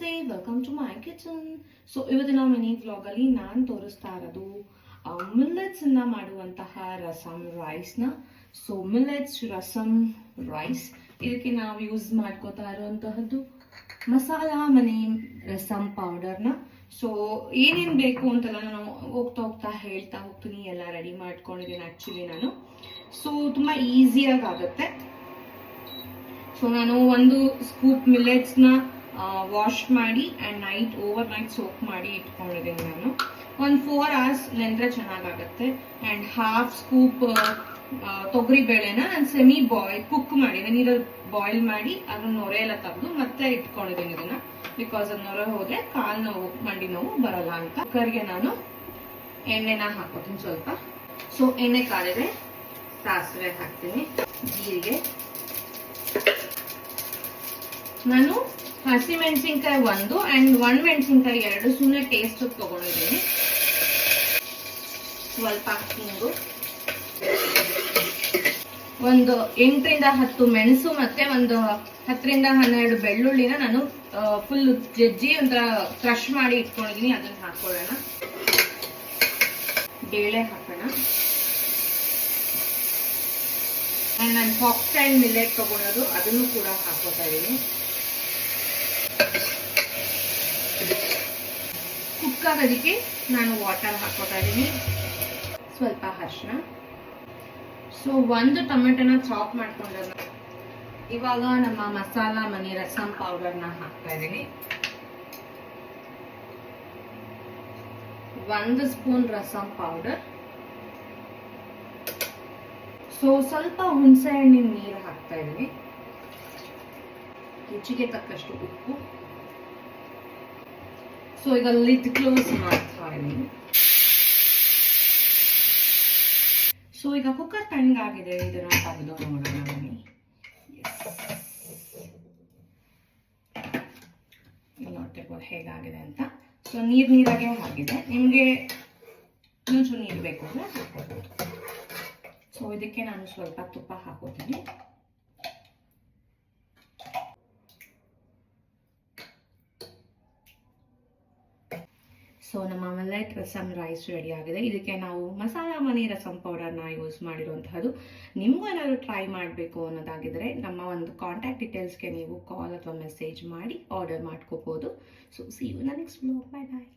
ನಮಸ್ತೆ, welcome to my kitchen. So ಇವತ್ತಿನ mini ವ್ಲಾಗಲ್ಲಿ ನಾನು ತೋರಿಸ್ತಾ ಇರೋದು ಮಿಲ್ಲೆಟ್ಸ್ ಇಂದ ಮಾಡುವಂತಹ ರಸಮ್ ರೈಸ್ನ. ಸೊ ಮಿಲ್ಲೆಟ್ಸ್ ರಸಮ್ ರೈಸ್, ಇದಕ್ಕೆ ನಾವು ಯೂಸ್ ಮಾಡ್ಕೋತಾ ಇರುವಂತಹದ್ದು ಮಸಾಲಾ ಮನೆ ರಸಮ್ ಪೌಡರ್ನ. ಸೊ ಏನೇನು ಬೇಕು ಅಂತೆಲ್ಲ ನಾನು ಹೋಗ್ತಾ ಹೇಳ್ತಾ ಹೋಗ್ತೀನಿ. ಎಲ್ಲ ರೆಡಿ ಮಾಡ್ಕೊಂಡಿದ್ದೀನಿ ಆ್ಯಕ್ಚುಲಿ ನಾನು. ಸೊ ತುಂಬ ಈಸಿಯಾಗಿ ಆಗುತ್ತೆ. ಸೊ ನಾನು ಒಂದು ಸ್ಕೂಪ್ ಮಿಲ್ಲೆಟ್ಸ್ನ ವಾಶ್ ಮಾಡಿ ಆ್ಯಂಡ್ ಓವರ್ ನೈಟ್ ಸೋಕ್ ಮಾಡಿ ಇಟ್ಕೊಂಡಿದ್ದೀನಿ ನಾನು. ಒಂದು 4 hours ನೆಂದರೆ ಚೆನ್ನಾಗಾಗುತ್ತೆ. ಆ್ಯಂಡ್ ಹಾಫ್ ಸ್ಕೂಪ್ ತೊಗರಿ ಬೇಳೆನ ನಾನು ಸೆಮಿ ಕುಕ್ ಮಾಡಿ ನೀರಲ್ಲಿ ಬಾಯ್ಲ್ ಮಾಡಿ ಅದನ್ನ ನೊರೆ ಎಲ್ಲ ತೆಗೆದು ಮತ್ತೆ ಇಟ್ಕೊಂಡಿದ್ದೀನಿ ಇದನ್ನ. ಬಿಕಾಸ್ ಅದು ನೊರೆ ಹೋದ್ರೆ ಕಾಲು ನೋವು ಮಂಡಿ ನೋವು ಬರಲ್ಲ ಅಂತ. ಕುಕ್ಕರ್ಗೆ ನಾನು ಎಣ್ಣೆನ ಹಾಕೋತೀನಿ ಸ್ವಲ್ಪ. ಸೊ ಎಣ್ಣೆ ಕಾಲಿದೆ, ಸಾಸಿವೆ ಹಾಕ್ತೀನಿ, ಜೀರಿಗೆ. ನಾನು ಹಸಿಮೆಣಸಿನ್ಕಾಯಿ 1 ಆ್ಯಂಡ್ ಒಣಮೆಣಸಿನ್ಕಾಯಿ 2 ಸುಮ್ಮನೆ ಟೇಸ್ಟ್ ತಗೊಂಡಿದ್ದೀನಿ. ಸ್ವಲ್ಪ ಹಿಂಗು, ಒಂದು 8 ರಿಂದ 10 ಮೆಣಸು ಮತ್ತೆ ಒಂದು 10 ರಿಂದ 12 ಬೆಳ್ಳುಳ್ಳಿನ ನಾನು ಫುಲ್ ಜಜ್ಜಿ ಒಂಥರ ಕ್ರಶ್ ಮಾಡಿ ಇಟ್ಕೊಂಡಿದ್ದೀನಿ. ಅದನ್ನ ಹಾಕೊಳ್ಳೋಣ. ಬೇಳೆ ಹಾಕೋಣ. ಆ್ಯಂಡ್ ನಾನು ಫಾಕ್ಸ್ಟೈಲ್ ಮಿಲ್ಲೆಟ್ ತಗೊಳೋದು, ಅದನ್ನು ಕೂಡ ಹಾಕೋತಾ ಇದ್ದೀನಿ. ಕುಕ್ ಆಗೋದಕ್ಕೆ ನಾನು ವಾಟರ್ ಹಾಕೋತಾ ಇದ್ದೀನಿ, ಸ್ವಲ್ಪ ಅರಿಶಿನ. ಸೊ ಒಂದು ಟೊಮೆಟೊನ ಚಾಪ್ ಮಾಡ್ಕೊಂಡ್ರೆ ಇವಾಗ ನಮ್ಮ ಮಸಾಲಾ ಮನಿ ರಸಮ್ ಪೌಡರ್ನ ಹಾಕ್ತಾ ಇದ್ದೀನಿ. 1 ಸ್ಪೂನ್ ರಸಮ್ ಪೌಡರ್. ಸೊ ಸ್ವಲ್ಪ ಹುಣಸೆ ಹಣ್ಣಿನ ನೀರು ಹಾಕ್ತಾ ಇದ್ದೀನಿ, ರುಚಿಗೆ ತಕ್ಕಷ್ಟು ಉಪ್ಪು. ಸೊ ಈಗ ಲಿಡ್ ಕ್ಲೋಸ್ ಮಾಡ್ತಾ ಇದ್ದೀನಿ. ಸೊ ಈಗ ಕುಕ್ಕರ್ ತಣ್ಣಗಾಗಿದೆ, ಇದನ್ನ ತೆಗೆದು ನೋಡೋಣ ಬನ್ನಿ. ನೋಡ್ತಿರ್ಬೋದು ಹೇಗಾಗಿದೆ ಅಂತ. ಸೊ ನೀರಾಗೆ ಆಗಿದೆ. ನಿಮಗೆ ಇನ್ನೊಂಚೂರು ನೀರು ಬೇಕು ಅಂದರೆ ಹಾಕೋಬಹುದು. ಸೊ ಇದಕ್ಕೆ ನಾನು ಸ್ವಲ್ಪ ತುಪ್ಪ ಹಾಕೋತೀನಿ. ಸೊ ನಮ್ಮ ಮಿಲ್ಲೆಟ್ ರಸಮ್ ರೈಸ್ ರೆಡಿ ಆಗಿದೆ. ಇದಕ್ಕೆ ನಾವು ಮಸಾಲಾ ಮನಿ ರಸಮ್ ಪೌಡರ್ನ ಯೂಸ್ ಮಾಡಿರುವಂತಹದ್ದು. ನಿಮಗೂ ಏನಾದರೂ ಟ್ರೈ ಮಾಡಬೇಕು ಅನ್ನೋದಾಗಿದ್ರೆ ನಮ್ಮ ಒಂದು ಕಾಂಟ್ಯಾಕ್ಟ್ ಡೀಟೇಲ್ಸ್ಗೆ ನೀವು ಕಾಲ್ ಅಥವಾ ಮೆಸೇಜ್ ಮಾಡಿ ಆರ್ಡರ್ ಮಾಡ್ಕೋಬಹುದು. So see you in the next vlog. Bye bye.